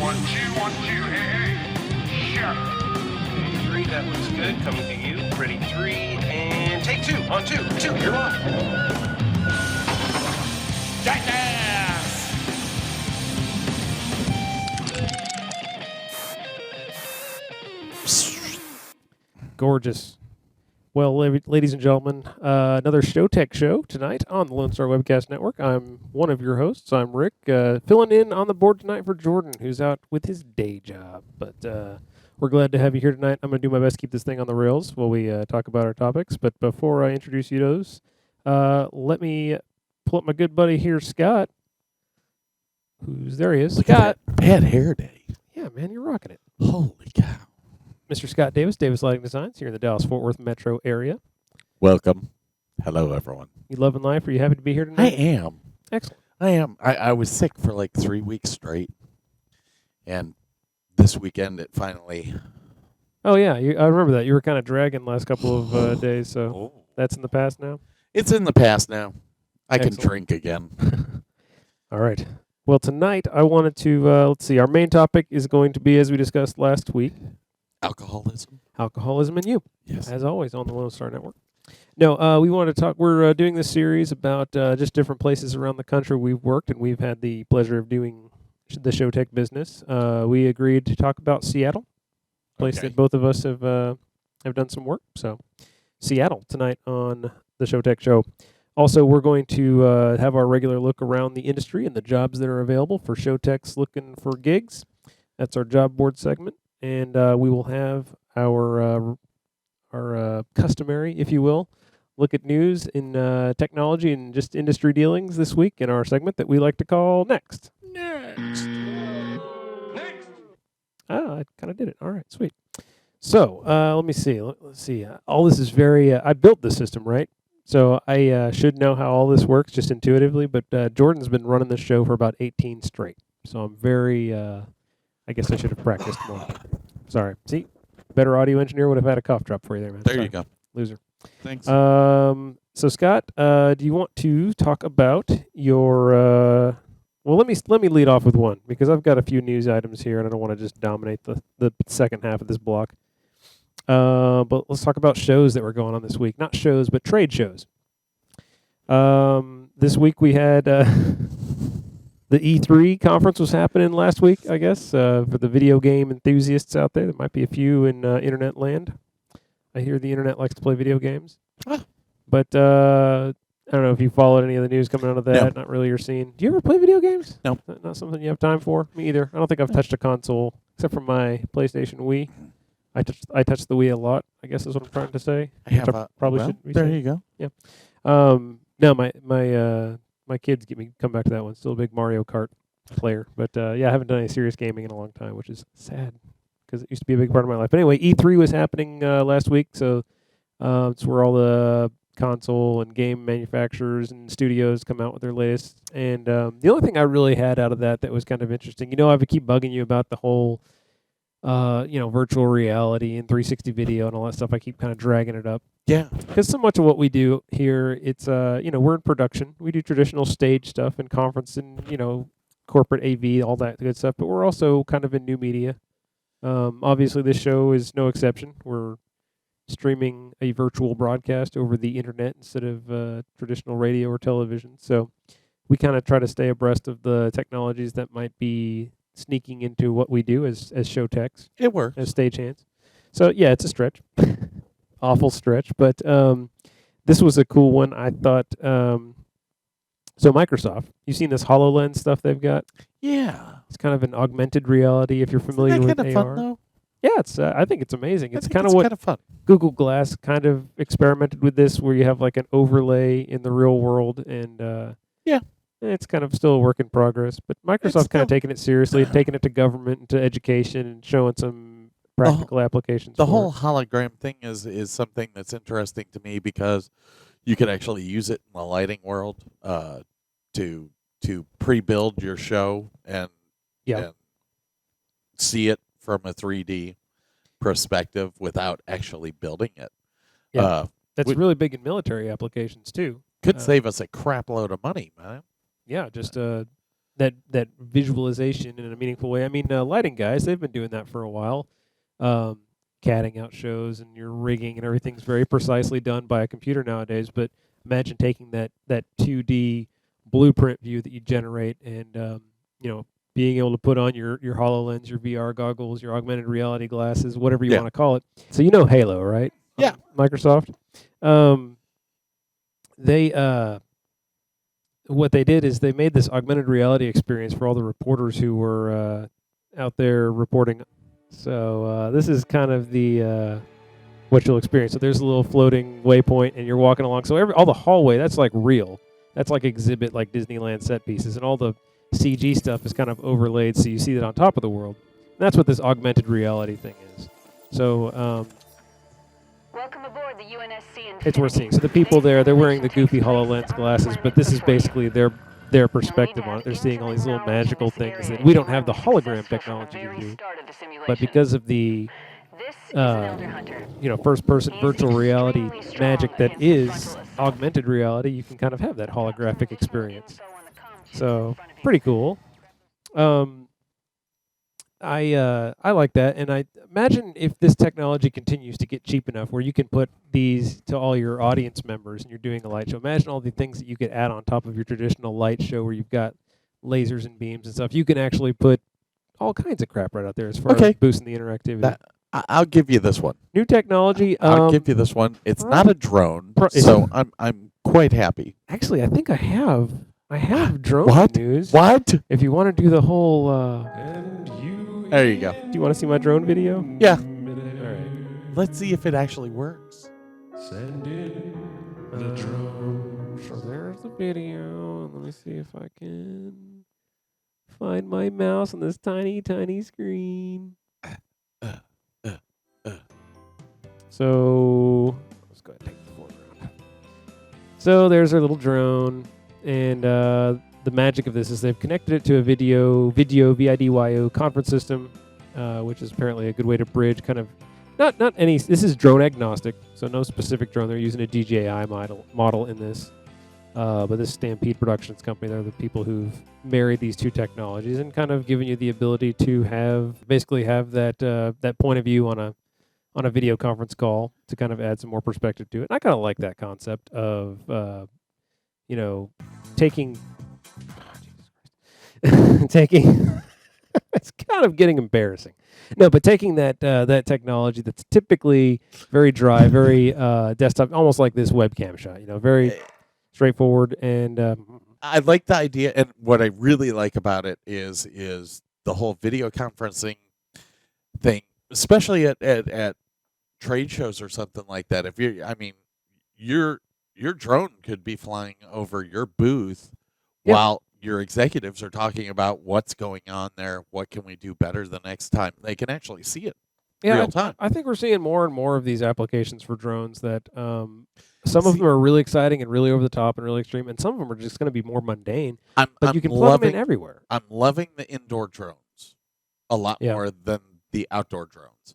1, 2, hey. Sheriff. 3, that looks good. Coming to you. Ready, 3, and take 2. On 2, you're on. Jackass! Gorgeous. Well, ladies and gentlemen, another ShowTech show tonight on the Lone Star Webcast Network. I'm one of your hosts. I'm Rick, filling in on the board tonight for Jordan, who's out with his day job. But we're glad to have you here tonight. I'm going to do my best to keep this thing on the rails while we talk about our topics. But before I introduce you to those, let me pull up my good buddy here, Scott. There he is. Look Scott. at that bad hair day. Yeah, man, you're rocking it. Holy cow. Mr. Scott Davis, Davis Lighting Designs, here in the Dallas-Fort Worth metro area. Welcome. Hello, everyone. You loving life? Are you happy to be here I tonight? am. Excellent. I am. I was sick for like 3 weeks straight. And this weekend it finally... Oh, yeah. I remember that. You were kind of dragging the last couple of days, so that's in the past now? It's in the past now. I Excellent. can drink again. All right. Well, tonight I wanted to, let's see, our main topic is going to be, as we discussed last week, Alcoholism. alcoholism and you, Yes. as always, on the Lone Star Network. No, we want to talk, we're doing this series about just different places around the country we've worked, and we've had the pleasure of doing the ShowTech business. We agreed to talk about Seattle, a place that both of us have done some work. So, Seattle tonight on the ShowTech show. Also, we're going to have our regular look around the industry and the jobs that are available for ShowTechs looking for gigs. That's our job board segment. And we will have our customary, if you will, look at news in technology and just industry dealings this week in our segment that we like to call Next. Next. I kind of did it. All right, sweet. So let me see. Let's see. All this is very. I built the system, right? So I should know how all this works just intuitively. But Jordan's been running this show for about 18 straight. So I'm very. I guess I should have practiced more. Sorry. See, better audio engineer would have had a cough drop for you there, man. There Sorry. you go. Loser. Thanks. So Scott, do you want to talk about your? Well, let me lead off with one because I've got a few news items here, and I don't want to just dominate the second half of this block. But let's talk about shows that were going on this week. Not shows, but trade shows. This week we had the E3 conference was happening last week, I guess, for the video game enthusiasts out there. There might be a few in internet land. I hear the internet likes to play video games. Ah. But I don't know if you followed any of the news coming out of that. No. Not really your scene. Do you ever play video games? No. Not something you have time for? Me either. I don't think I've touched a console except for my PlayStation Wii. I touched the Wii a lot, I guess is what I'm trying to say. I have probably shouldn't be there saying. you go. No, my kids get me come back to that one. Still a big Mario Kart player, but yeah, I haven't done any serious gaming in a long time, which is sad because it used to be a big part of my life. But anyway, E3 was happening last week, so it's where all the console and game manufacturers and studios come out with their latest. And the only thing I really had out of that was kind of interesting. I keep bugging you about the whole virtual reality and 360 video and all that stuff. I keep kind of dragging it up. Yeah. Because so much of what we do here, it's, we're in production. We do traditional stage stuff and conference and, corporate AV, all that good stuff. But we're also kind of in new media. Obviously, this show is no exception. We're streaming a virtual broadcast over the internet instead of traditional radio or television. So we kind of try to stay abreast of the technologies that might be sneaking into what we do as show techs. It works. As stagehands. So, yeah, it's a stretch. Awful stretch. But this was a cool one. I thought, so Microsoft, you've seen this HoloLens stuff they've got? Yeah. It's kind of an augmented reality if you're familiar Isn't with that kind AR. of fun, though? Yeah, it's. I think it's amazing. It's kind of kind of fun. Google Glass kind of experimented with this, where you have like an overlay in the real world, and Yeah. it's kind of still a work in progress. But Microsoft's kind of taking it seriously, taking it to government and to education, and showing some practical applications. The for whole it. hologram thing is something that's interesting to me because you could actually use it in the lighting world to pre-build your show and see it from a 3D perspective without actually building it. Yeah. That's really big in military applications too. Could save us a crap load of money, man. Yeah, just that visualization in a meaningful way. I mean, lighting guys, they've been doing that for a while, catting out shows, and your rigging and everything's very precisely done by a computer nowadays. But imagine taking that 2D blueprint view that you generate, and being able to put on your HoloLens, your VR goggles, your augmented reality glasses, whatever you want to call it. So Halo, right? Yeah. Microsoft. They what they did is they made this augmented reality experience for all the reporters who were out there reporting. So this is kind of the what you'll experience. So there's a little floating waypoint, and you're walking along. So all the hallway, that's like real. That's like exhibit, like Disneyland set pieces, and all the CG stuff is kind of overlaid, so you see that on top of the world. And that's what this augmented reality thing is. So welcome aboard the UNSC. It's worth seeing. So the people there, they're wearing the goofy HoloLens glasses, but this is basically their perspective on it. They're seeing all these little magical things that we don't have the hologram technology to do. But because of the first-person virtual reality magic that is augmented reality, you can kind of have that holographic experience. So pretty cool. I like that, and I imagine if this technology continues to get cheap enough where you can put these to all your audience members and you're doing a light show. Imagine all the things that you could add on top of your traditional light show where you've got lasers and beams and stuff. You can actually put all kinds of crap right out there as far as boosting the interactivity. I'll give you this one. New technology. I'll give you this one. It's not a drone, so I'm quite happy. Actually, I think I have drone news. What? If you want to do the whole. There you go. Do you want to see my drone video? Yeah. All right. Let's see if it actually works. Send in the drone. So there's the video. Let me see if I can find my mouse on this tiny, tiny screen. So let's go ahead and take the foreground. So there's our little drone, and the magic of this is they've connected it to a video VIDYO conference system, which is apparently a good way to bridge kind of not any. This is drone agnostic, so no specific drone. They're using a DJI model in this, but this Stampede Productions company, they're the people who've married these two technologies and kind of given you the ability to have that point of view on a video conference call to kind of add some more perspective to it. And I kind of like that concept of taking it's kind of getting embarrassing. No, but taking that technology that's typically very dry, very desktop, almost like this webcam shot, very straightforward. And I like the idea, and what I really like about it is the whole video conferencing thing, especially at trade shows or something like that. If your drone could be flying over your booth while your executives are talking about what's going on there, what can we do better the next time. They can actually see it real time. I think we're seeing more and more of these applications for drones that some of them are really exciting and really over the top and really extreme, and some of them are just going to be more mundane. But you can plug them in everywhere. I'm loving the indoor drones a lot more than the outdoor drones.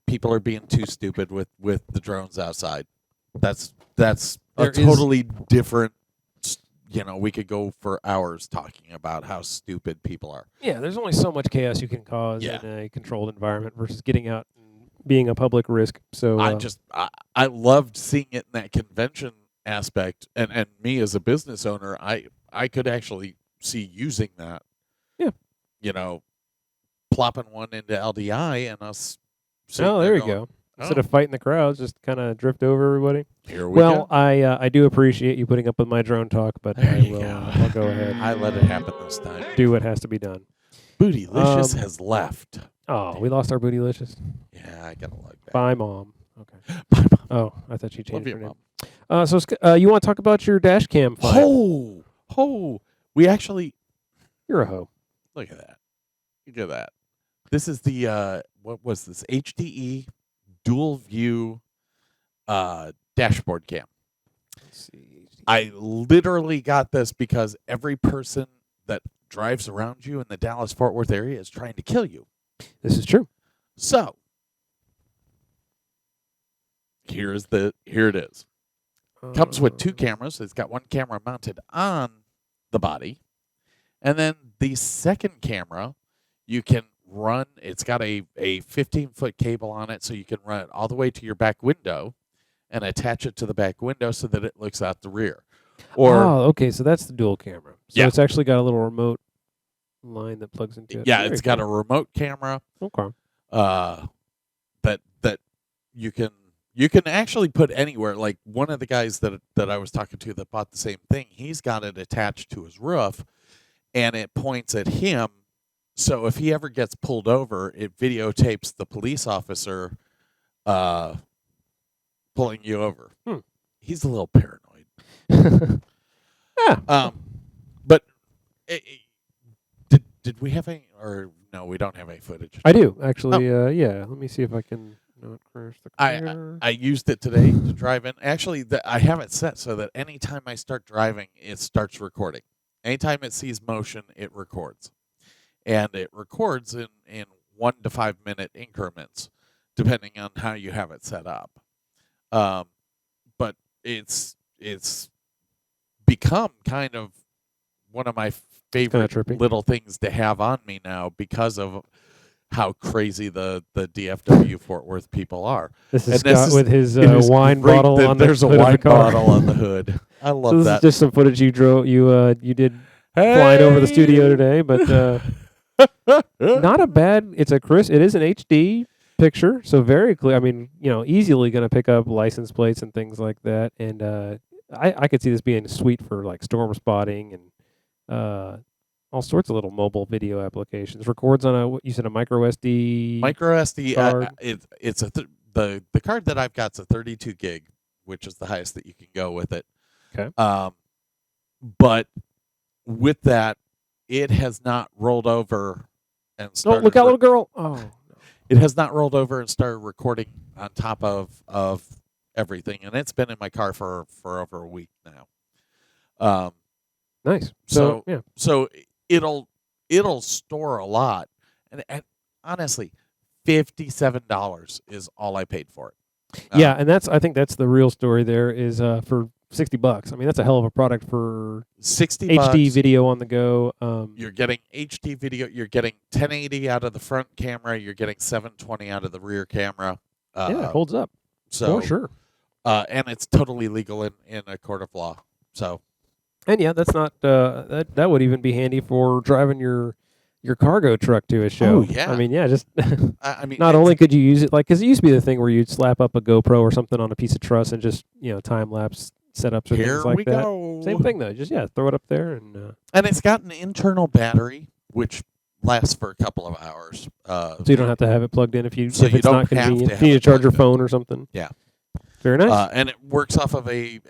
People are being too stupid with the drones outside. That's a totally different. We could go for hours talking about how stupid people are. Yeah, there's only so much chaos you can cause in a controlled environment versus getting out and being a public risk. So I loved seeing it in that convention aspect, and me as a business owner, I could actually see using that. Yeah. Plopping one into LDI and us. There you go. Instead of fighting the crowds, just kind of drift over everybody. Here we go. I do appreciate you putting up with my drone talk, but I'll go ahead. I let it happen this time. Do what has to be done. Bootylicious has left. Oh, we lost our Bootylicious? Yeah, I gotta log back. Bye, Mom. Okay. Bye, Mom. Oh, I thought she changed her name. Mom. So you want to talk about your dash cam file? We actually... You're a hoe. Look at that. Look at that. This is the, what was this? HDE dual view dashboard cam. Let's see. I literally got this because every person that drives around you in the Dallas-Fort Worth area is trying to kill you. This is true. So, here it is. Comes with two cameras. It's got one camera mounted on the body, And then the second camera, you can run. It's got a 15-foot cable on it, so you can run it all the way to your back window and attach it to the back window so that it looks out the rear. Or okay, so that's the dual camera. So Yeah. it's actually got a little remote line that plugs into it. yeah, Very it's got a cool. remote camera Okay. that you can actually put anywhere. Like one of the guys that I was talking to that bought the same thing, he's got it attached to his roof, and it points at him. So if he ever gets pulled over, it videotapes the police officer pulling you over. He's a little paranoid. Yeah. But did we have any, or no, we don't have any footage. I do actually. Yeah. Let me see if I can not crash the car. I used it today to drive in. Actually, I have it set so that anytime I start driving, it starts recording. Anytime it sees motion, it records. And it records in 1 to 5 minute increments, depending on how you have it set up. But it's become kind of one of my favorite trippy. little things to have on me now because of how crazy the DFW Fort Worth people are. This is And Scott with his it is wine great bottle that on the there's a hood of wine the car. bottle on the hood. I So love this that. is just some footage you drove. You did flying over the studio today, but not a bad. It is an HD picture, so very clear. I mean, easily going to pick up license plates and things like that. And I could see this being sweet for like storm spotting and all sorts of little mobile video applications. Records on what you said, a micro SD. Micro SD. card. It's the card that I've got's a 32 gig, which is the highest that you can go with it. Okay. But with that, it has not rolled over and Oh, started. look out, little girl! Oh, no. It has not rolled over and started recording on top of everything, and it's been in my car for over a week now. Nice. So yeah. So it'll store a lot, and honestly, $57 is all I paid for it. Yeah, and I think that's the real story there is for $60. I mean, that's a hell of a product for $60 HD video on the go. You're getting HD video. You're getting 1080 out of the front camera. You're getting 720 out of the rear camera. Yeah, it holds up. So For sure. And it's totally legal in a court of law. So And yeah, that's not that would even be handy for driving your cargo truck to a show. Oh, yeah. I mean, yeah, just I mean, not only could you use it because it used to be the thing where you'd slap up a GoPro or something on a piece of truss and just time lapse setups or here things like we that. go. Same thing though. Just throw it up there and And it's got an internal battery which lasts for a couple of hours. so you don't have to have it plugged in if So it's you not don't have to convenient. have You need to it charge your plugged in. phone or something. Yeah. Very nice. And it works off of a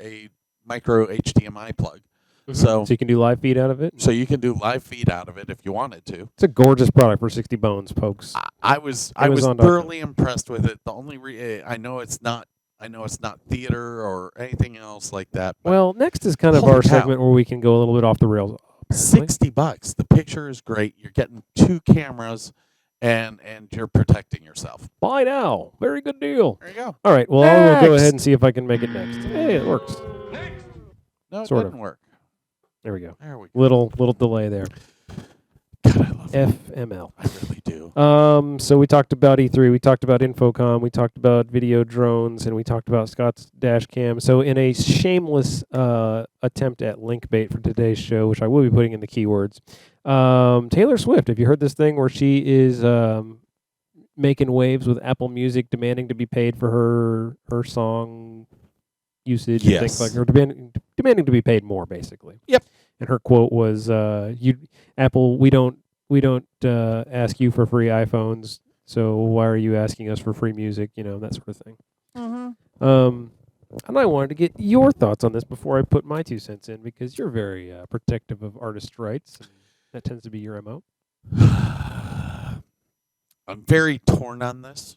micro HDMI plug. Mhm. So you can do live feed out of it. So you can do live feed out of it if you wanted to. It's a gorgeous product for 60 bones, folks. I was Amazon.com. thoroughly impressed with it. The only I know it's not theater or anything else like that. But Well, next is kind of Holy our cow. segment where we can go a little bit off the rails. apparently. $60. The picture is great. You're getting 2 cameras, and you're protecting yourself. Buy now. Very good deal. There you go. All right. Well, I will go Next. ahead and see if I can make it next. Hey, it works. No, it Sort didn't work. There we go. There we go. Little delay there. God, I love it. FML. I really do. So we talked about E3, we talked about InfoComm, we talked about video drones, and we talked about Scott's dash cam. So in a shameless attempt at link bait for today's show, which I will be putting in the keywords, Taylor Swift. Have you heard this thing where she is making waves with Apple Music, demanding to be paid for her song usage and things like, or demanding to be paid more, basically. Yep. And her quote was, Apple, we don't ask you for free iPhones, so why are you asking us for free music? That sort of thing. Mm-hmm. And I wanted to get your thoughts on this before I put my 2 cents in, because you're very protective of artist rights, and that tends to be your MO. I'm very torn on this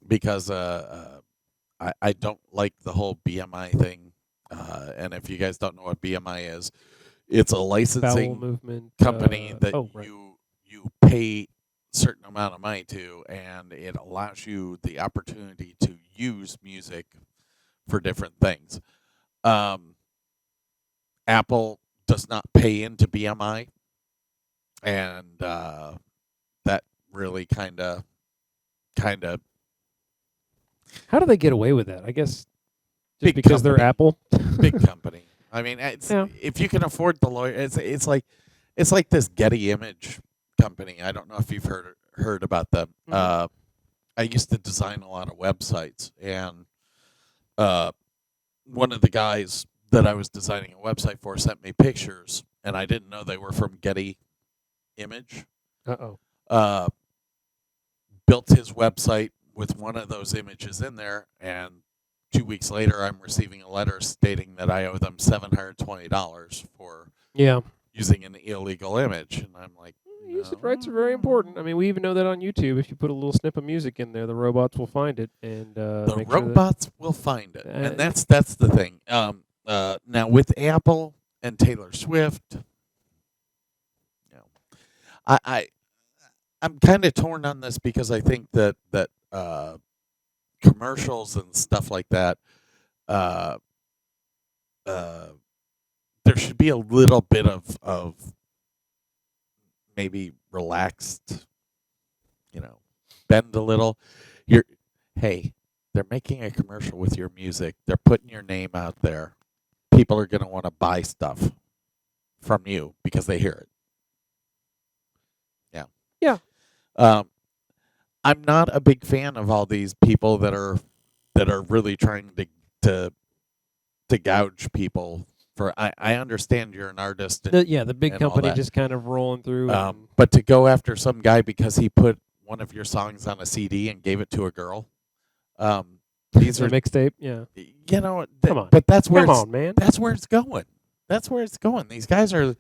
because I don't like the whole BMI thing. And if you guys don't know what BMI is, it's a Bowel licensing movement company that right. you pay certain amount of money to, and it allows you the opportunity to use music for different things. Apple does not pay into BMI, and that really kind of How do they get away with that? I guess just Big because they're company. Apple. big company. I mean, it's, Yeah. if you can afford the lawyer, it's like this Getty Image company. I don't know if you've heard about them. Mhm. I used to design a lot of websites, and one of the guys that I was designing a website for sent me pictures, and I didn't know they were from Getty Image. Uh-oh. Built his website with one of those images in there, and 2 weeks later, I'm receiving a letter stating that I owe them $720 for Yeah. using an illegal image, and I'm like, Usage rights are very important. I mean, we even know that on YouTube. If you put a little snip of music in there, the robots will find it and the make sure that robots will find it, and Uh, that's the thing. Now with Apple and Taylor Swift, you know, I I'm kind of torn on this because I think that commercials and stuff like that, uh, uh, there should be a little bit of maybe relaxed, bend a little. You're, hey, they're making a commercial with your music. They're putting your name out there. People are going to want to buy stuff from you because they hear it. Yeah. Yeah. I'm not a big fan of all these people that are really trying to gouge people for. I understand you're an artist. the big and all company that. just kind of rolling through. And, But to go after some guy because he put one of your songs on a CD and gave it to a girl, these the are mixtape. Yeah. Come on. But that's where Come it's, on, man. that's where it's going. That's where it's going. These guys are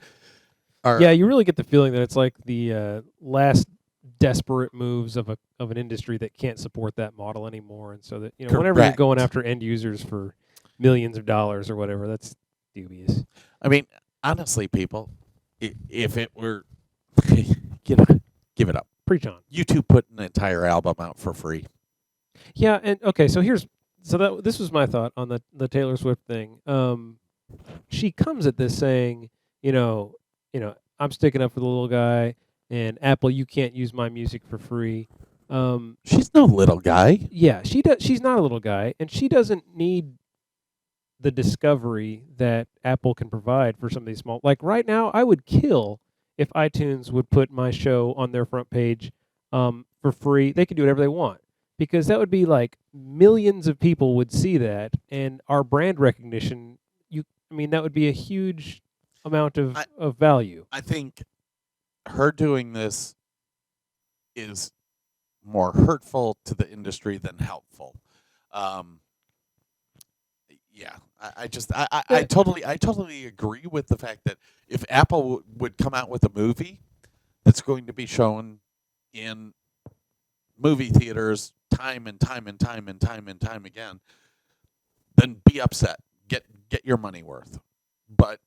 Yeah, you really get the feeling that it's like the last desperate moves of an industry that can't support that model anymore, and so that whenever you're going Correct. after end users for millions of dollars or whatever, that's dubious. I mean, honestly, people, if it were, give it up. Preach on. YouTube put an entire album out for free. Yeah, and okay, so this was my thought on the Taylor Swift thing. She comes at this saying, I'm sticking up for the little guy, and Apple, you can't use my music for free. She's no little guy. Yeah, she does. She's not a little guy, and she doesn't need the discovery that Apple can provide for some of these small. Like right now, I would kill if iTunes would put my show on their front page for free. They could do whatever they want because that would be like millions of people would see that, and our brand recognition. That would be a huge amount of value. I think her doing this is more hurtful to the industry than helpful. Yeah, I totally agree with the fact that if Apple would come out with a movie that's going to be shown in movie theaters time and time and time and time and time again, then be upset. Get your money worth. But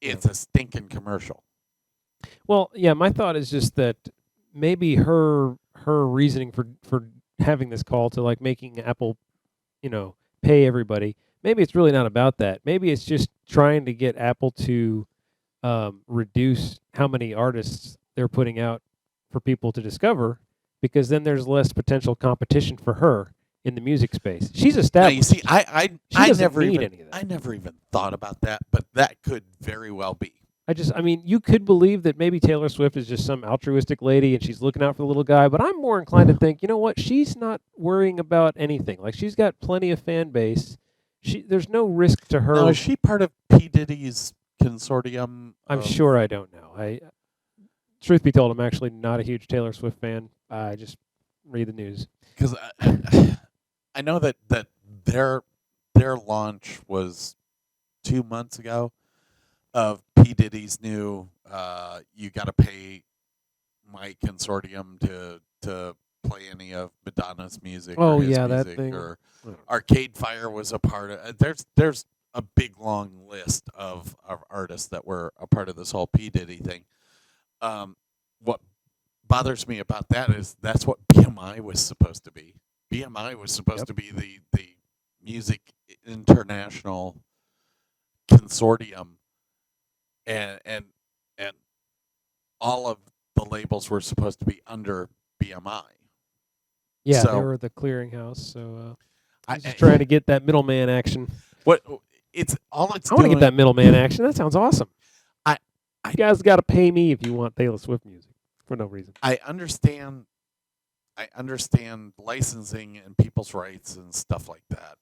it's a stinking commercial. Well, yeah, my thought is just that maybe her reasoning for having this call to like making Apple, pay everybody. Maybe it's really not about that. Maybe it's just trying to get Apple to reduce how many artists they're putting out for people to discover, because then there's less potential competition for her in the music space. She's established. Now, you see, I never need even any of that. I never even thought about that, but that could very well be. You could believe that maybe Taylor Swift is just some altruistic lady and she's looking out for the little guy, but I'm more inclined to think, you know what, she's not worrying about anything. Like, she's got plenty of fan base. There's no risk to her. Now, is she part of P. Diddy's consortium? I'm sure I don't know. Truth be told, I'm actually not a huge Taylor Swift fan. I just read the news. Because I know that their launch was 2 months ago of P. Diddy's new you got to pay my consortium to play any of Madonna's music. Oh, or his yeah, that music, thing. Or Arcade Fire was a part of. There's a big long list of artists that were a part of this whole P. Diddy thing. What bothers me about that is that's what BMI was supposed to be. BMI was supposed to be the music international consortium, and all of the labels were supposed to be under BMI. Yeah, So- they were the clearinghouse. So I I'm just trying to get that middleman action. what it's all it's I want to doing. get that middleman action. That sounds awesome. I- You guys got to pay me if you want Taylor Swift music for no reason. I understand licensing and people's rights and stuff like that.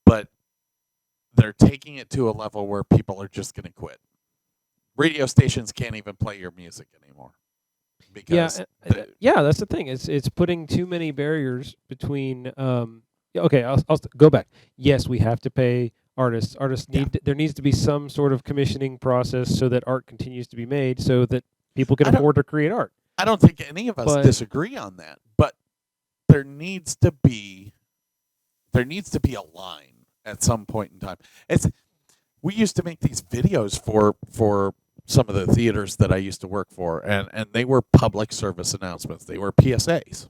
But they're taking it to a level where people are just going to quit. Radio stations can't even play your music anymore because Yeah, that's the thing. It's putting too many barriers between. Okay, I'll go back. Yes, we have to pay artists. Artists need there needs to be some sort of commissioning process so that art continues to be made, so that people can afford to create art. I don't think any of us disagree on that, but there needs to be a line at some point in time. We used to make these videos for some of the theaters that I used to work for, and they were public service announcements. They were PSAs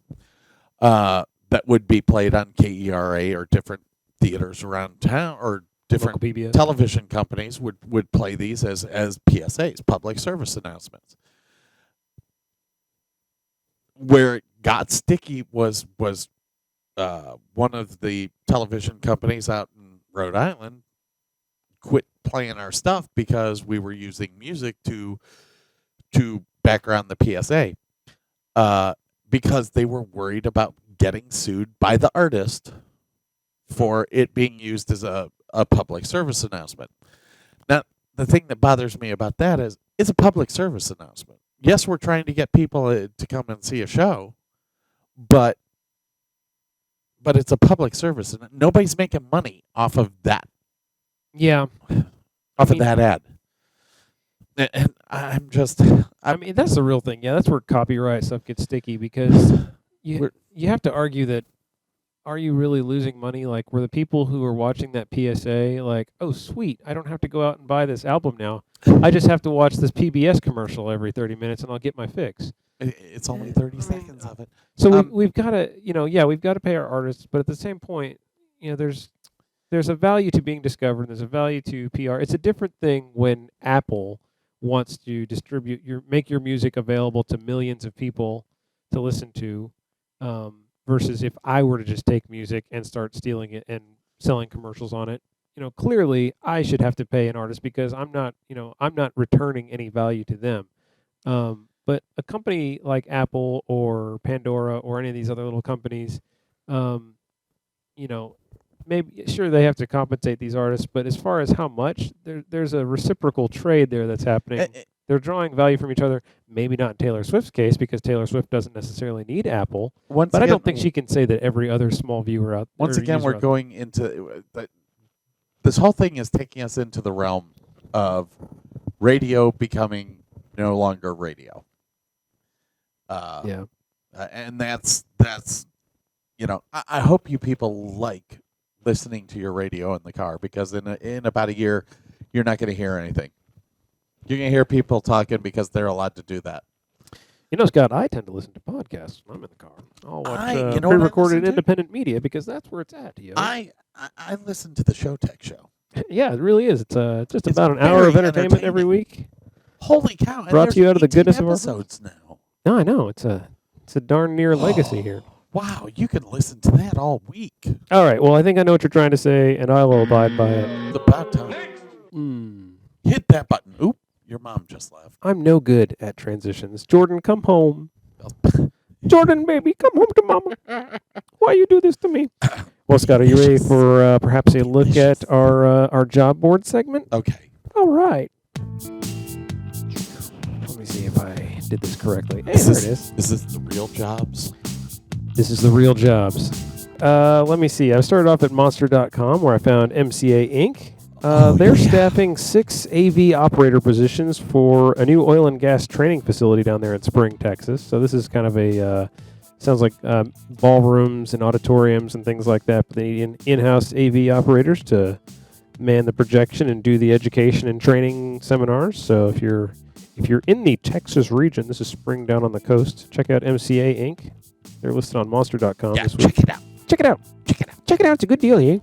that would be played on KERA or different theaters around town, or different television companies would play these as PSAs, public service announcements. Where it got sticky was one of the television companies out in Rhode Island quit playing our stuff because we were using music to background the PSA, because they were worried about getting sued by the artist for it being used as a public service announcement. Now, the thing that bothers me about that is it's a public service announcement. Yes, we're trying to get people to come and see a show, but it's a public service, and nobody's making money off of that. Yeah, of that ad. And I mean, that's the real thing. Yeah, that's where copyright stuff gets sticky, because you have to argue that, are you really losing money? Like, were the people who are watching that PSA like, oh, sweet, I don't have to go out and buy this album now. I just have to watch this PBS commercial every 30 minutes and I'll get my fix. It's only 30 seconds of it. So we've got to, we've got to pay our artists, but at the same point, there's a value to being discovered. There's a value to PR. It's a different thing when Apple wants to make your music available to millions of people to listen to, versus if I were to just take music and start stealing it and selling commercials on it. Clearly I should have to pay an artist because I'm not returning any value to them. But a company like Apple or Pandora or any of these other little companies, maybe sure they have to compensate these artists, but as far as how much, there's a reciprocal trade there that's happening. They're drawing value from each other. Maybe not in Taylor Swift's case, because Taylor Swift doesn't necessarily need Apple. But I don't think she can say that every other small viewer out there. Once again, we're going into this whole thing is taking us into the realm of radio becoming no longer radio. And that's I hope you people like listening to your radio in the car, because in about a year you're not going to hear anything. You're going to hear people talking because they're allowed to do that. Scott, I tend to listen to podcasts when I'm in the car. I'll watch pre-recorded independent media because that's where it's at. I listen to the Show Tech Show. Yeah, it really is. It's just about an hour of entertainment every week. Holy cow! Brought to you out of the goodness of our episodes now. No, I know it's a darn near legacy here. Wow, you can listen to that all week. All right. Well, I think I know what you're trying to say, and I will abide by it. It's about time. Hit that button. Oop, your mom just left. I'm no good at transitions. Jordan, come home. Jordan, baby, come home to mama. Why you do this to me? Well, Scott, are you ready for perhaps a look at our job board segment? Okay. All right. Let me see if I did this correctly. Hey, there it is. Is this the real jobs? This is the real jobs. Let me see. I started off at monster.com where I found MCA Inc. They're staffing 6 AV operator positions for a new oil and gas training facility down there in Spring, Texas. So this is kind of a, sounds like ballrooms and auditoriums and things like that. But they need in-house AV operators to man the projection and do the education and training seminars. So if you're in the Texas region, this is Spring down on the coast, check out MCA Inc. They're listed on monster.com this week. Check it out. Check it out. Check it out. Check it out. It's a good deal here.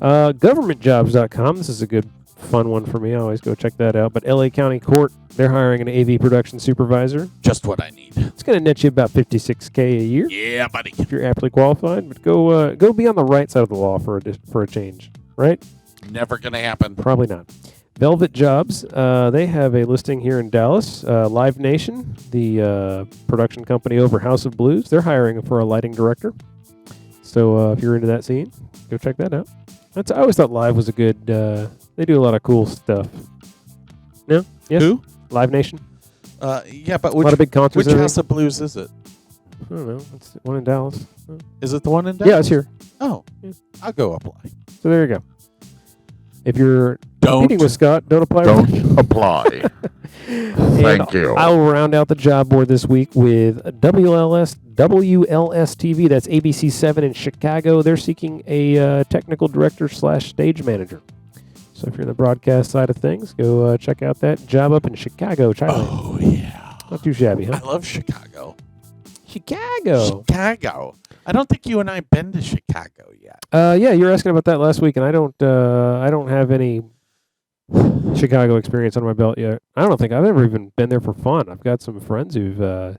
Governmentjobs.com. This is a good fun one for me. I always go check that out. But LA County Court, they're hiring an AV production supervisor. Just what I need. It's going to net you about $56K a year Yeah, buddy. if you're aptly qualified. But go be on the right side of the law for a change, right? Never gonna happen. Probably not. Velvet Jobs, they have a listing here in Dallas. Live Nation, the production company over House of Blues, they're hiring for a lighting director. So if you're into that scene, go check that out. I always thought Live was a good. They do a lot of cool stuff. No? Yes? Who? Live Nation. Yeah, but A lot of big concerts. which and House of Blues is it? everything. I don't know. It's the one in Dallas. Is it the one in Dallas? Yeah, it's here. Oh, Yeah. I'll go apply. So there you go. If you're Don't meeting with Scott, don't apply. apply. Thank you. I will round out the job board this week with WLS TV. That's ABC 7 in Chicago. They're seeking a technical director / stage manager. So if you're in the broadcast side of things, go check out that job up in Chicago, Thailand. Oh yeah. Not too shabby, I huh? love Chicago. Chicago. Chicago. I don't think you and I have been to Chicago yet. Yeah, you were asking about that last week, and I don't have any Chicago experience on my belt yet. I don't think I've ever even been there for fun. I've got some friends who've had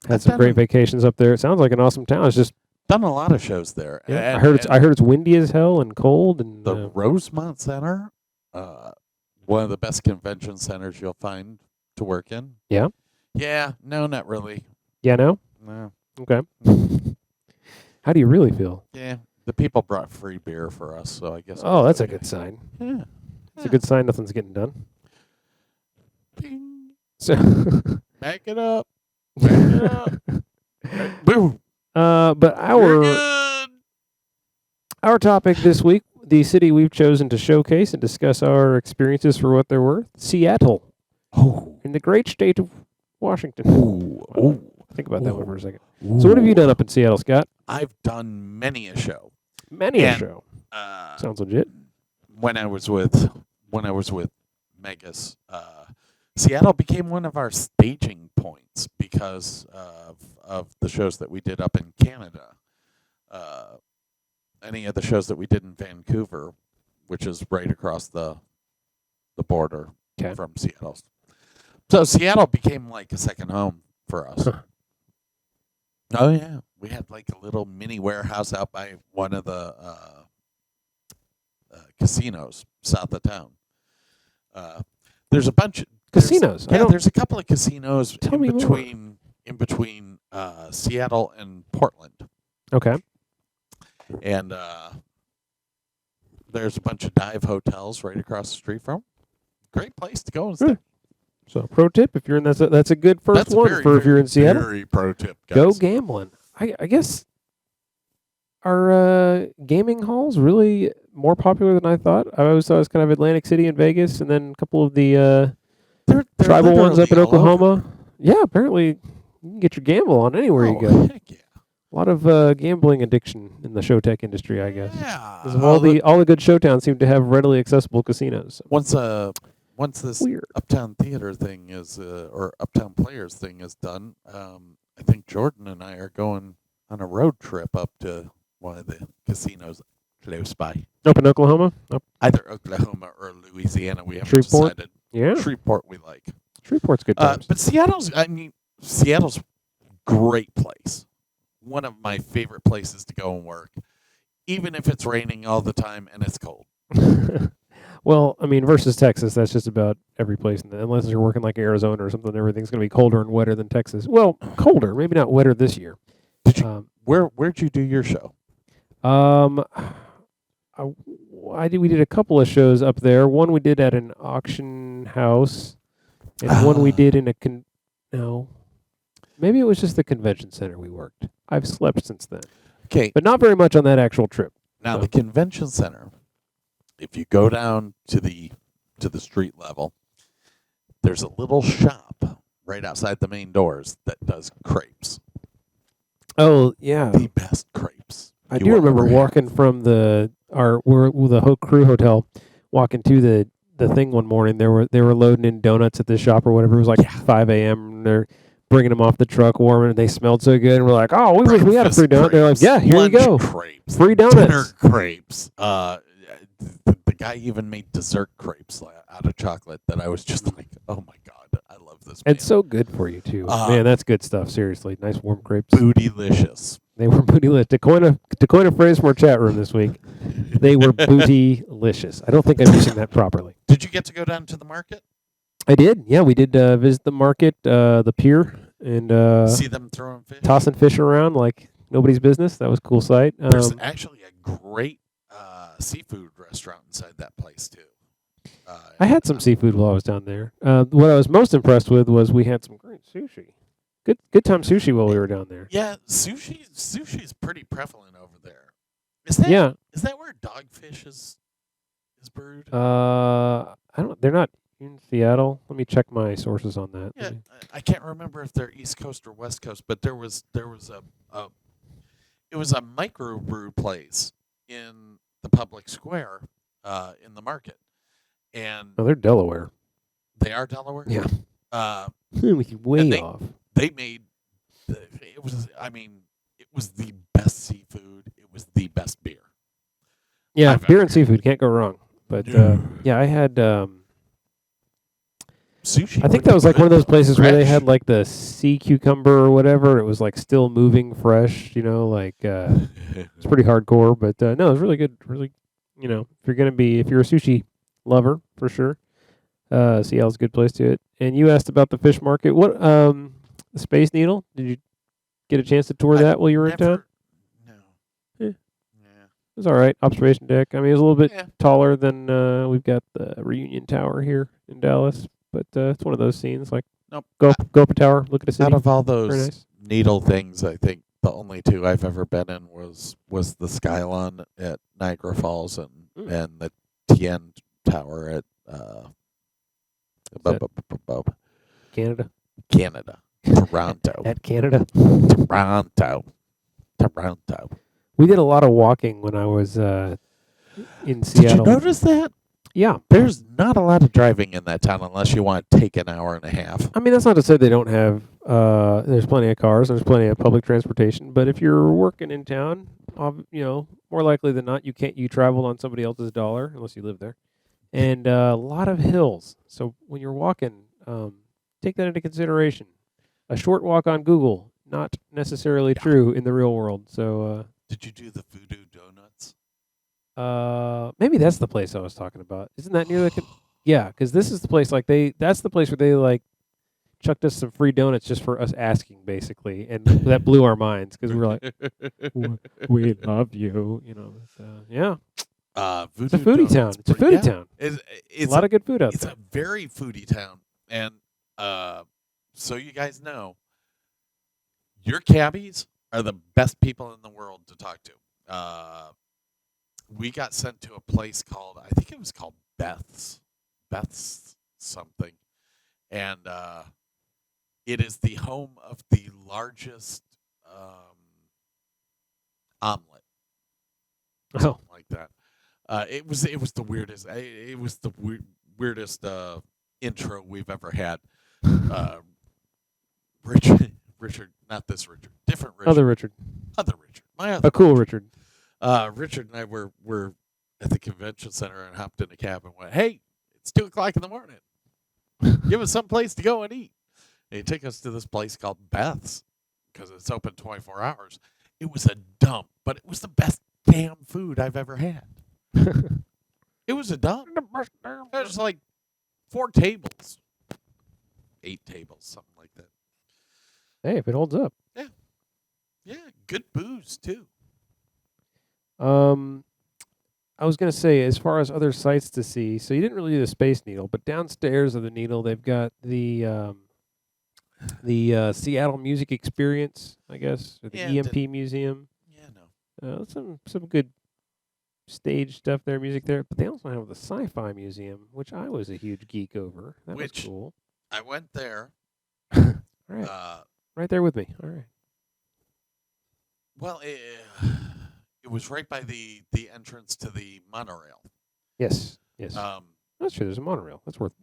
I've some been great in- vacations up there. It sounds like an awesome town. It's just Done a lot of shows there. I And- heard it's windy as hell and cold and the Rosemont Center, one of the best convention centers you'll find to work in. Yeah? Yeah. No, not really. yeah, no? No. Okay. How do you really feel? Yeah. The people brought free beer for us, so I guess. Oh, that's a good sign. Yeah. It's a good sign nothing's getting done. Ping. So Back it up. Back it up. Boom. but You're good. our topic this week, the city we've chosen to showcase and discuss our experiences for what they're worth, Seattle, Oh. in the great state of Washington. Ooh. Ooh. Think about that one for a second. So what have you done up in Seattle, Scott? I've done many a show. Many a And, show. Uh, Sounds legit. when I was with Megas, Seattle became one of our staging points because of the shows that we did up in Canada. Any of the shows that we did in Vancouver, which is right across the border Okay. from Seattle. So Seattle became like a second home for us. Huh. Oh yeah, we had like a little mini warehouse out by one of the casinos south of town. There's a bunch of Casinos. I don't- there's a couple of casinos Tell me more. in between Seattle and Portland, Okay. and there's a bunch of dive hotels right across the street from. Great place to go and stay. Good. So pro tip, if you're in that's a good first That's one very, for if you're in Seattle. Very pro tip, guys. Go gambling. I guess are gaming halls really more popular than I thought? I always thought it was kind of Atlantic City and Vegas, and then a couple of the They're tribal ones up in literally all over. Oklahoma. Yeah, apparently you can get your gamble on anywhere you Oh, go. heck yeah. A lot of gambling addiction in the show tech industry, I guess. Yeah. 'Cause of all the good show towns seem to have readily accessible casinos. Once this Weird. Uptown Theater thing is or Uptown Players thing is done, I think Jordan and I are going on a road trip up to one of the casinos close by. Up in Oklahoma? Up Either Oklahoma or Louisiana. We haven't Shreveport? decided. yeah. Shreveport we like. Shreveport's good times. But Seattle's great place. One of my favorite places to go and work, even if it's raining all the time and it's cold. Well, I mean, versus Texas, that's just about every place. Unless you're working like Arizona or something, everything's going to be colder and wetter than Texas. Well, colder, maybe not wetter this year. Did you? Where'd you do your show? We did a couple of shows up there. One we did at an auction house, and one we did in no, maybe it was just the convention center we worked. I've slept since then, Okay. but not very much on that actual trip. Now No. the convention center, if you go down to the street level, there's a little shop right outside the main doors that does crepes. Oh yeah, The best crepes. I you do will remember ever have. walking from the crew hotel, walking to the thing one morning. They were loading in donuts at the shop or whatever. It was like Yeah. 5 a.m. and they're bringing them off the truck, warming, and they smelled so good. And we're like, oh, we got a free donut. They're like, Crepes, yeah, here you lunch go, crepes, free dinner donuts. crepes. The guy even made dessert crepes out of chocolate that I was just like, oh my god, I love this. It's so good for you too. Man, that's good stuff. Seriously, nice warm crepes. Bootylicious. They were bootylicious. To coin a phrase from our chat room this week, they were bootylicious. I don't think I'm using that properly. Did you get to go down to the market? I did. Yeah, we did visit the market, the pier, and See them throwing fish? tossing fish around like nobody's business. That was a cool sight. There's actually a great seafood restaurant inside that place too. I had some seafood while I was down there. What I was most impressed with was we had some great sushi. Good time sushi while we were down there. Yeah, sushi is pretty prevalent over there. Is that where dogfish is brewed? I don't. They're not in Seattle. Let me check my sources on that. Yeah, I can't remember if they're East Coast or West Coast, but there was a microbrew place in the public square in the market, and Oh, they're Delaware. they are Delaware. Yeah. And Way off. They made it was the best seafood. It was the best beer. Yeah, I've beer ever and seafood can't go wrong. But yeah, I had. Sushi. I think would that was be like one of good those places where they fresh. had like the sea cucumber or whatever. It was like still moving fresh, like it's pretty hardcore, but no, it was really good. Really, if you're a sushi lover for sure, Seattle's a good place to it. And you asked about the fish market. What the Space Needle? Did you get a chance to tour that while you were in town? No. Yeah. Yeah. It was all right. Observation deck. I mean, it was a little bit Yeah. taller than we've got the Reunion Tower here in Dallas, but it's one of those scenes like Nope. go up a tower, look at a city. Out of all Very those nice. needle things, I think the only two I've ever been in was the Skylon at Niagara Falls and the TN Tower at Canada. Canada, Toronto, At Canada. Toronto. We did a lot of walking when I was in Did Seattle. you notice that? Yeah. There's not a lot of driving in that town unless you want to take an hour and a half. I mean, that's not to say they don't have. There's plenty of cars. There's plenty of public transportation. But if you're working in town, more likely than not, you travel on somebody else's dollar unless you live there, and a lot of hills. So when you're walking, take that into consideration. A short walk on Google, not necessarily true in the real world. So Did you do the Voodoo Donuts? maybe that's the place I was talking about. Isn't that near the? Yeah, because this is the place. That's the place where they chucked us some free donuts just for us asking, basically, and that blew our minds because we were like, "We love you," yeah. Voodoo It's a foodie town. Donuts, It's a foodie town. It's A lot of good food out It's there. a very foodie town, and so you guys know, your cabbies are the best people in the world to talk to. We got sent to a place called, I think it was called Beth's something, and it is the home of the largest omelet, something like that. It was the weirdest. It was the weirdest intro we've ever had. Richard, not this Richard, different Richard, Other Richard. my other A cool Richard. Richard and I were at the convention center and hopped in a cab and went, "Hey, it's 2:00 in the morning. Give us some place to go and eat." And he took us to this place called Beth's because it's open 24 hours. It was a dump, but it was the best damn food I've ever had. It was a dump. There was like 4 tables, 8 tables, something like that. Hey, if it holds up. Yeah, good booze too. I was gonna say, as far as other sites to see, so you didn't really do the Space Needle, but downstairs of the Needle, they've got the Seattle Music Experience, I guess, or the Yeah, EMP Museum. Yeah, no. Some good stage stuff there, music there. But they also have the Sci-Fi Museum, which I was a huge geek over. That was cool. I went there. All right, right there with me. All right. Well, it was right by the entrance to the monorail. Yes. Yes. That's true. There's a monorail. That's worth.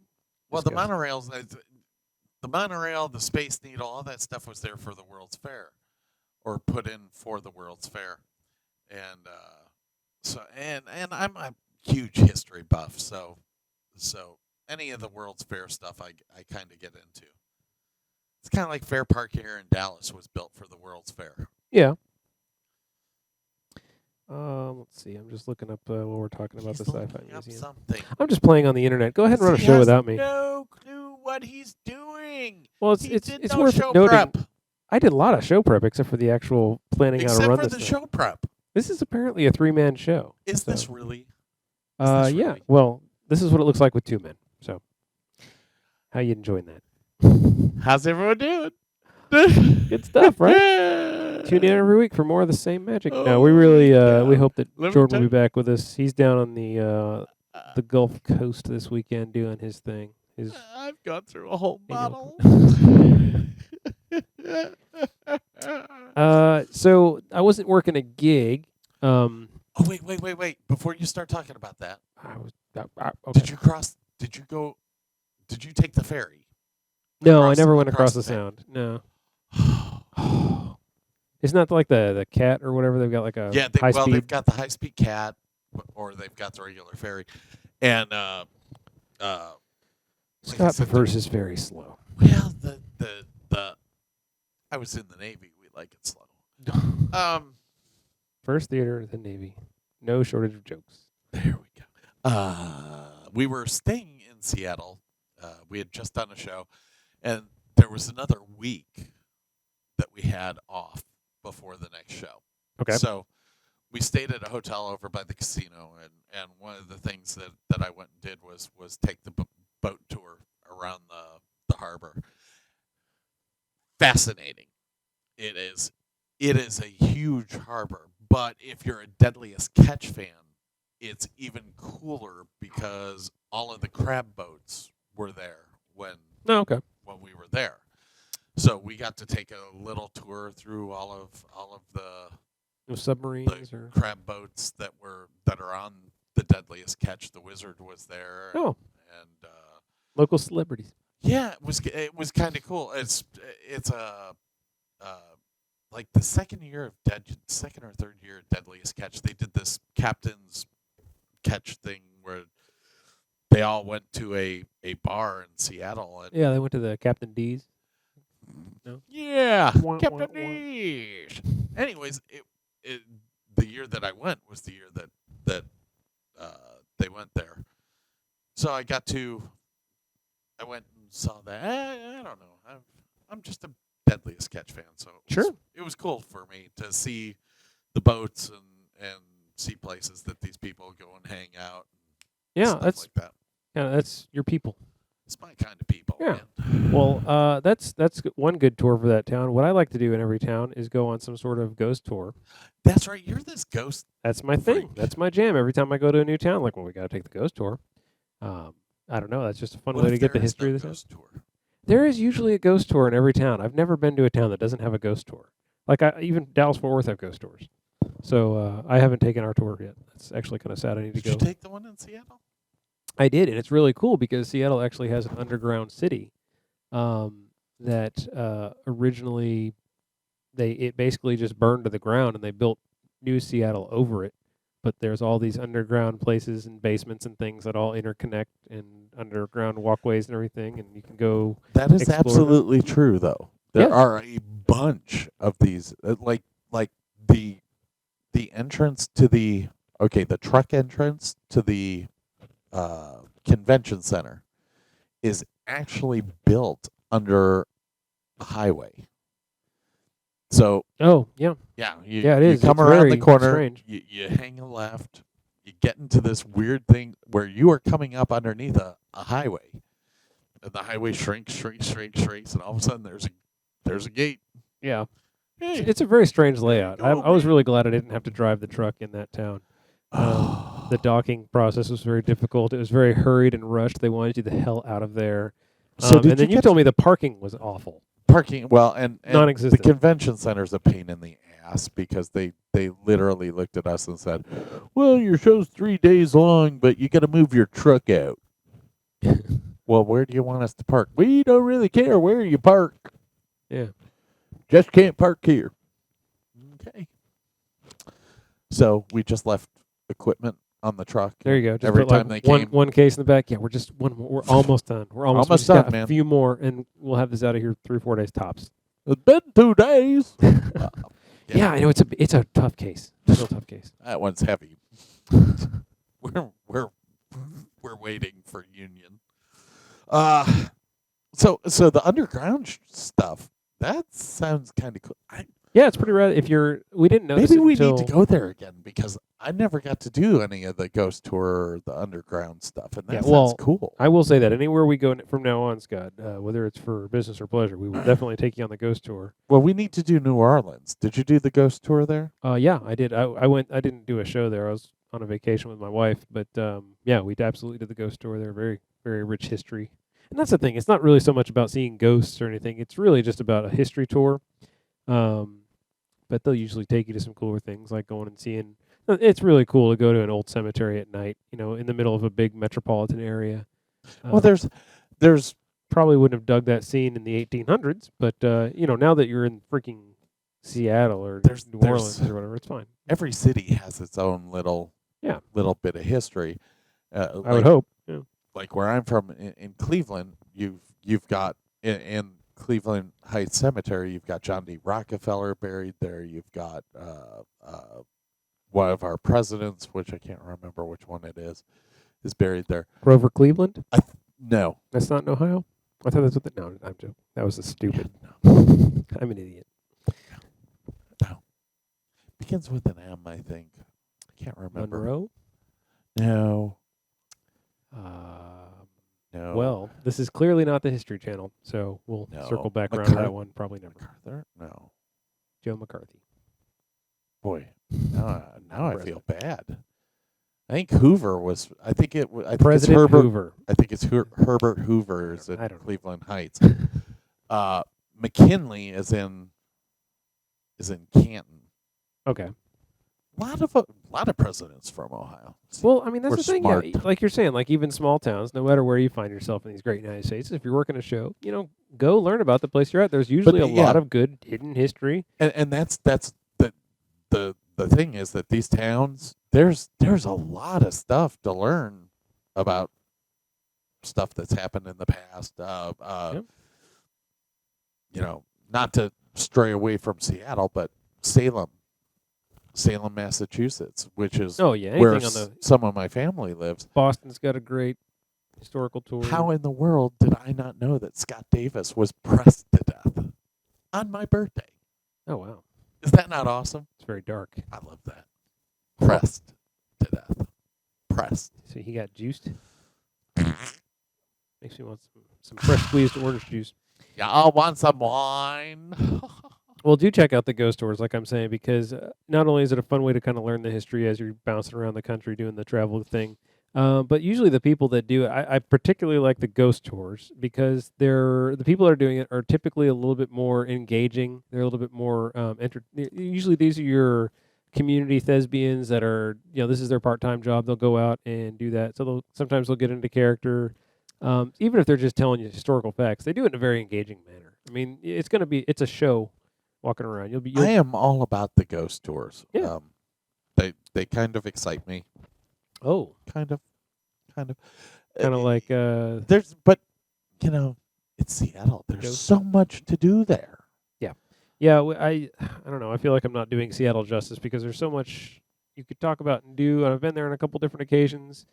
Well, the discussing. monorail, the Space Needle, all that stuff was there for the World's Fair, or put in for the World's Fair, and I'm huge history buff, so any of the World's Fair stuff I kind of get into. It's kind of like Fair Park here in Dallas was built for the World's Fair. Yeah. Let's see. I'm just looking up while we're talking about the He's Sci-Fi looking up Museum. something. I'm just playing on the internet. Go ahead and run a He show has without me. No clue what he's doing. Well, He it's did it's no worth show noting. prep. I did a lot of show prep except for the actual planning how to Except run for this the thing. show prep. This is apparently a 3-man show. Is so. this really? Is this Yeah. really? Well, this is what it looks like with 2 men. So, how you enjoying that? How's everyone doing? Good stuff, right? Tune in every week for more of the same magic. No, we really we hope that Let me Jordan will tell be back with us. He's down on the Gulf Coast this weekend doing his thing. His I've gone through a whole Annual bottle. So I wasn't working a gig. Oh wait! Before you start talking about that, I was okay. did you cross? Did you go? Did you take the ferry? No, I across- never went across across the the sound. No. Isn't that like the cat or whatever? They've got like a Yeah, high they've speed. got the high speed cat, or they've got the regular ferry, and like I Scott said, prefers his very slow. well, the I was in the Navy. We like it slow. First theater, then Navy. No shortage of jokes. There we go. We were staying in Seattle. We had just done a show, and there was another week that we had off before the next show. Okay. So we stayed at a hotel over by the casino, and one of the things that I went and did was take the boat tour around the harbor. Fascinating. It is a huge harbor, but if you're a Deadliest Catch fan, it's even cooler because all of the crab boats were there when Okay. we were there. So we got to take a little tour through all of No submarines or. crab boats that are on the Deadliest Catch. The Wizard was there. Oh. And Local celebrities. yeah, it was kind of cool. It's a like the second or third year of Deadliest Catch, they did this captain's catch thing where they all went to a bar in Seattle and Yeah, they went to the Captain D's. No? yeah, Wah, Captain wah, wah. Niche. Anyways, the year that I went was the year that they went there. So I went and saw that. I don't know. I'm just a Deadliest Catch fan, so it was cool for me to see the boats and see places that these people go and hang out. And Yeah, stuff that's like that. that's your people. It's my kind of people. Yeah. Man. Well, that's one good tour for that town. What I like to do in every town is go on some sort of ghost tour. That's right. You're this ghost. That's my thing. Freak. That's my jam. Every time I go to a new town, like, well, we got to take the ghost tour. I don't know. That's just a fun What way if to get the there is history no of the town. ghost tour? There is usually a ghost tour in every town. I've never been to a town that doesn't have a ghost tour. Like even Dallas-Fort Worth have ghost tours. So I haven't taken our tour yet. That's actually kind of sad. I need Did to you go. take the one in Seattle? I did, and it's really cool because Seattle actually has an underground city that originally it basically just burned to the ground, and they built New Seattle over it. But there's all these underground places and basements and things that all interconnect and underground walkways and everything, and you can go. That is explore absolutely true, though. There Yeah. are a bunch of these, like the entrance to the truck entrance to the convention center is actually built under a highway. So Oh, yeah. yeah, Yeah, it you is. come It's around the very corner, strange. you hang a left, you get into this weird thing where you are coming up underneath a highway. And the highway shrinks, and all of a sudden there's a gate. Yeah. Hey, It's a very strange layout. go, I was man. really glad I didn't have to drive the truck in that town. The docking process was very difficult. It was very hurried and rushed. They wanted you the hell out of there. So And then you told me the parking was awful. parking? Well, and the Non-existent. convention center's a pain in the ass because they literally looked at us and said, "Well, your show's 3 days long, but you got to move your truck out." Well, where do you want us to park? We don't really care where you park. Yeah. Just can't park here. Okay. So we just left equipment on the truck. There you go. Just Every put time like they came, one case in the back. Yeah, we're just one more. We're almost done. We're almost Almost we just done, got man. A few more, and we'll have this out of here 3 or 4 days tops. it's been 2 days. Yeah, I know it's a tough case. It's a real tough case. That one's heavy. we're waiting for union. So the underground stuff, that sounds kind of cool. Yeah, it's pretty rad. We didn't notice Maybe it we until, need to go there again because I never got to do any of the ghost tour or the underground stuff, and that Yeah, sounds well, cool. I will say that anywhere we go from now on, Scott, whether it's for business or pleasure, we will definitely take you on the ghost tour. Well, we need to do New Orleans. Did you do the ghost tour there? Yeah, I did. I went. I didn't do a show there. I was on a vacation with my wife, but yeah, we absolutely did the ghost tour there. Very, very rich history. And that's the thing. It's not really so much about seeing ghosts or anything. It's really just about a history tour. But they'll usually take you to some cooler things like going and seeing. It's really cool to go to an old cemetery at night, in the middle of a big metropolitan area. Well, there's Probably wouldn't have dug that scene in the 1800s, but now that you're in freaking Seattle or New Orleans or whatever, it's fine. every city has its own little bit of history. I would hope. Yeah. Like where I'm from in Cleveland, you've got in Cleveland Heights Cemetery, you've got John D. Rockefeller buried there. You've got one of our presidents, which I can't remember which one it is buried there. Grover Cleveland? No, That's not in Ohio? I thought that's what no, I'm joking. That was a stupid. no, I'm an idiot. begins with an M, I think. I can't remember. Monroe? No, Um, no. Well, this is clearly not the History Channel, so we'll No. circle back around to that one. Probably never. MacArthur? No. Joe McCarthy. Boy, now I feel bad. I think Hoover was. I think President it's Herbert. Hoover. I think it's Herbert Hoover is I in don't know. Cleveland Heights. McKinley is in Canton. Okay. A lot of presidents from Ohio. Well, I mean, that's We're the thing. smart. Yeah, like you're saying, like even small towns, no matter where you find yourself in these great United States, if you're working a show, go learn about the place you're at. There's usually a lot of good hidden history. And that's the thing is that these towns there's a lot of stuff to learn about stuff that's happened in the past. Yep. Not to stray away from Seattle, but Salem, Massachusetts, which is Oh yeah, where anything on the some of my family lives. Boston's got a great historical tour. How in the world did I not know that Scott Davis was pressed to death on my birthday? Oh wow, Is that not awesome? it's very dark. I love that. Pressed to death. Pressed. So he got juiced. Makes me want some fresh squeezed orange juice. Y'all want some wine? Well, do check out the ghost tours, like I'm saying, because not only is it a fun way to kind of learn the history as you're bouncing around the country doing the travel thing, but usually the people that do it, I particularly like the ghost tours because the people that are doing it are typically a little bit more engaging. They're a little bit more usually these are your community thespians that are, this is their part-time job. They'll go out and do that. So sometimes they'll get into character. Even if they're just telling you historical facts, they do it in a very engaging manner. I mean, it's a show walking around. I am all about the ghost tours. Yeah. They kind of excite me. Oh, Kind of. kind of like There's, but it's Seattle. There's Ghost. so much to do there. yeah. I don't know. I feel like I'm not doing Seattle justice because there's so much you could talk about and do. And I've been there on a couple different occasions.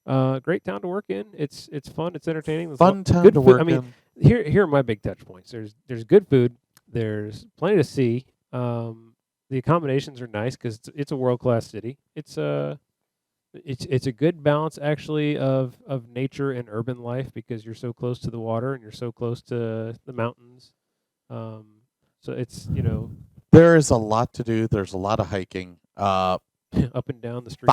Great town to work in. It's fun. It's entertaining. There's Fun town good to food. work I mean, in. here are my big touch points. There's good food. There's plenty to see. The accommodations are nice because it's a world class city. It's a good balance actually of nature and urban life because you're so close to the water and you're so close to the mountains. So it's There is a lot to do. There's a lot of hiking. up and down the street.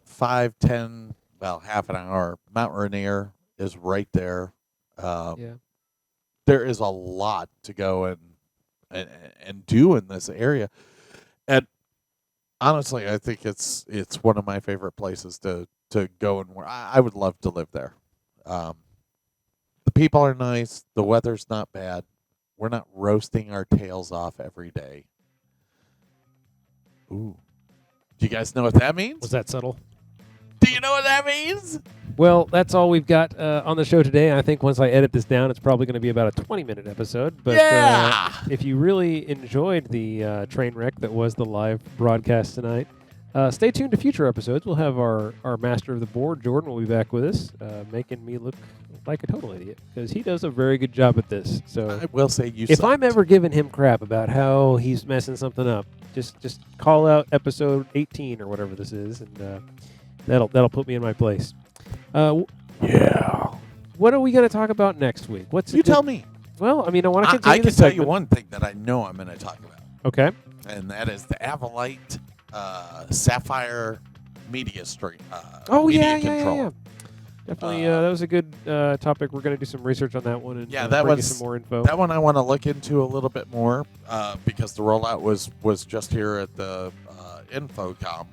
5, 10, half an hour. Mount Rainier is right there. Yeah. There is a lot to go and do in this area, and honestly, I think it's one of my favorite places to go and where I would love to live there. The people are nice. The weather's not bad. We're not roasting our tails off every day. Ooh, do you guys know what that means? Was that subtle? Do you know what that means? Well, that's all we've got on the show today. I think once I edit this down, it's probably going to be about a 20-minute episode. But Yeah! if you really enjoyed the train wreck that was the live broadcast tonight, stay tuned to future episodes. We'll have our master of the board, Jordan, will be back with us, making me look like a total idiot because he does a very good job at this. So I will say you if sucked. I'm ever giving him crap about how he's messing something up, just call out episode 18 or whatever this is, and that'll put me in my place. Yeah. What are we going to talk about next week? What's You tell me. Well, I mean, I want to continue I can this tell you segment. one thing that I know I'm going to talk about, Okay. and that is the Avalite Sapphire media stream. Oh, media yeah. controller. Definitely, that was a good topic. We're going to do some research on that one and Yeah, that bring you was- some more info. That one I want to look into a little bit more because the rollout was just here at the InfoComm.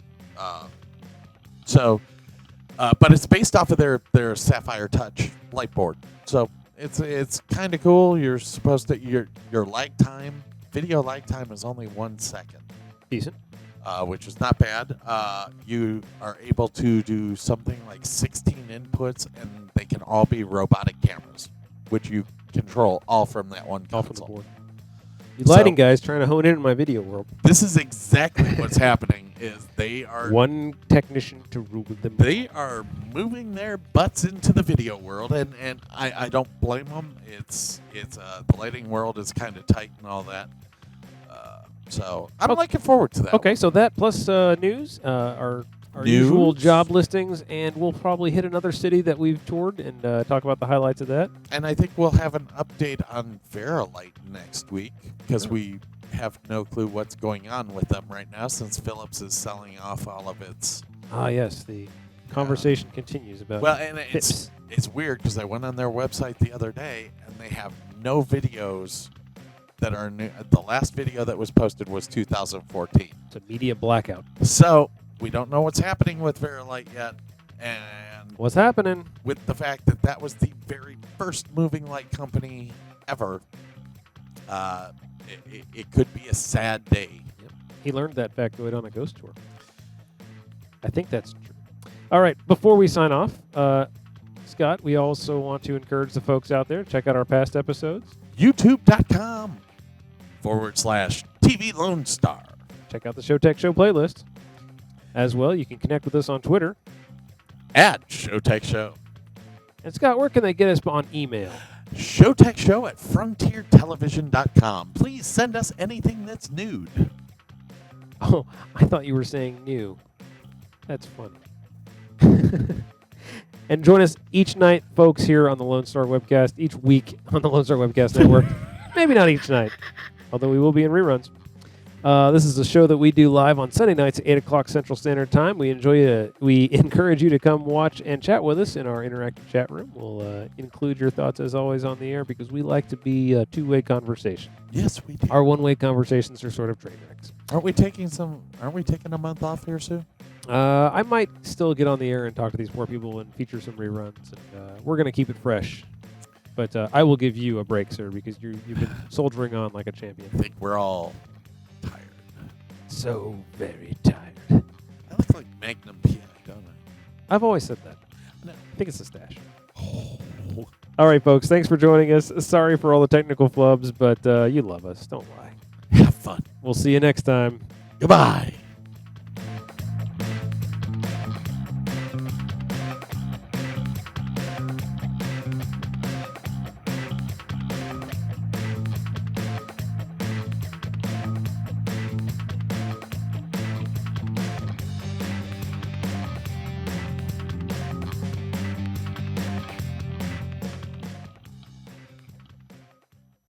But it's based off of their Sapphire Touch light board. So it's kind of cool. You're supposed to your lag time, video lag time is only 1 second, Decent. which is not bad. You are able to do something like 16 inputs, and they can all be robotic cameras, which you control all from that one Off on the console. board. You lighting guys trying to hone in my video world. This is exactly what's happening. Is they are One technician to rule them. they are moving their butts into the video world, and I don't blame them. It's the lighting world is kind of tight and all that. So I'm Okay. looking forward to that. Okay, so that plus news, our News? usual job listings, and we'll probably hit another city that we've toured and talk about the highlights of that. And I think we'll have an update on Verilight next week because we have no clue what's going on with them right now since Philips is selling off all of its. Ah, yes, the conversation continues about Well, and Philips. it's weird because I went on their website the other day and they have no videos that are new. The last video that was posted was 2014. It's a media blackout. So we don't know what's happening with Verilight yet. And What's happening? with the fact that that was the very first moving light company ever, it could be a sad day. He learned that factoid on a ghost tour. I think that's true. All right, before we sign off, Scott, we also want to encourage the folks out there to check out our past episodes. YouTube.com/TV Lone Star. Check out the Showtech Show playlist. As well, you can connect with us on Twitter. At Showtech Show. And Scott, where can they get us on email? Showtech Show at frontiertelevision.com. Please send us anything that's nude. Oh, I thought you were saying new. That's funny. And join us each night, folks, here on the Lone Star Webcast, each week on the Lone Star Webcast Network. Maybe not each night, although we will be in reruns. This is a show that we do live on Sunday nights at 8 o'clock Central Standard Time. We encourage you to come watch and chat with us in our interactive chat room. We'll include your thoughts, as always, on the air because we like to be a two-way conversation. Yes, we do. Our one-way conversations are sort of train wrecks. Aren't we taking a month off here soon? I might still get on the air and talk to these poor people and feature some reruns. And we're going to keep it fresh. But I will give you a break, sir, because you've been soldiering on like a champion. I think we're all tired. So very tired. I look like Magnum PI, don't I? I've always said that. No. I think it's a stash. All right, folks. Thanks for joining us. Sorry for all the technical flubs, but you love us. Don't lie. Have fun. We'll see you next time. Goodbye.